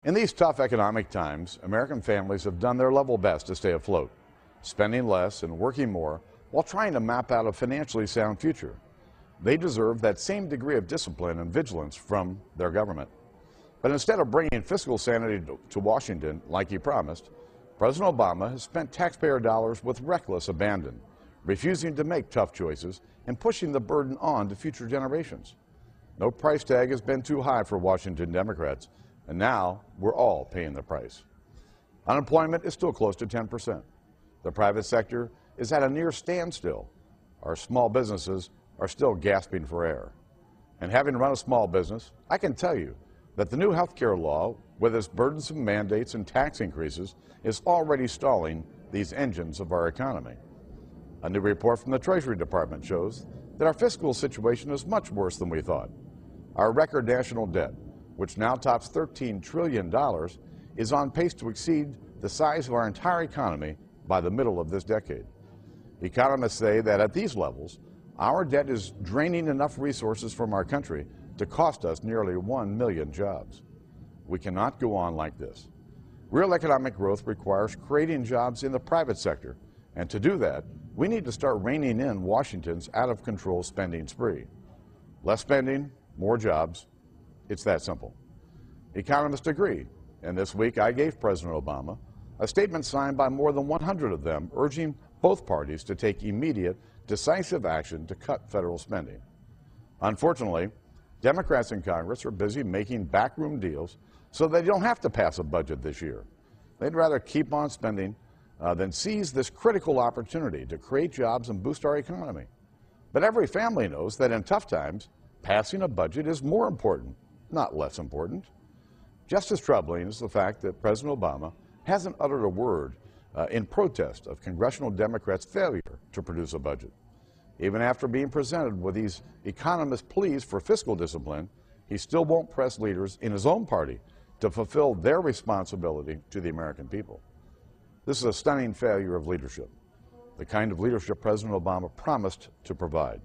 In these tough economic times, American families have done their level best to stay afloat, spending less and working more while trying to map out a financially sound future. They deserve that same degree of discipline and vigilance from their government. But instead of bringing fiscal sanity to Washington like he promised, President Obama has spent taxpayer dollars with reckless abandon, refusing to make tough choices and pushing the burden on to future generations. No price tag has been too high for Washington Democrats, and now we're all paying the price. Unemployment is still close to 10%. The private sector is at a near standstill. Our small businesses are still gasping for air. And having run a small business, I can tell you that the new health care law, with its burdensome mandates and tax increases, is already stalling these engines of our economy. A new report from the Treasury Department shows that our fiscal situation is much worse than we thought. Our record national debt, which now tops $13 trillion, is on pace to exceed the size of our entire economy by the middle of this decade. Economists say that at these levels, our debt is draining enough resources from our country to cost us nearly 1 million jobs. We cannot go on like this. Real economic growth requires creating jobs in the private sector, and to do that, we need to start reining in Washington's out-of-control spending spree. Less spending, more jobs. It's that simple. Economists agree, and this week I gave President Obama a statement signed by more than 100 of them urging both parties to take immediate, decisive action to cut federal spending. Unfortunately, Democrats in Congress are busy making backroom deals so they don't have to pass a budget this year. They'd rather keep on spending than seize this critical opportunity to create jobs and boost our economy. But every family knows that in tough times, passing a budget is more important, not less important. Just as troubling is the fact that President Obama hasn't uttered a word in protest of congressional Democrats' failure to produce a budget. Even after being presented with these economist pleas for fiscal discipline, he still won't press leaders in his own party to fulfill their responsibility to the American people. This is a stunning failure of leadership, the kind of leadership President Obama promised to provide.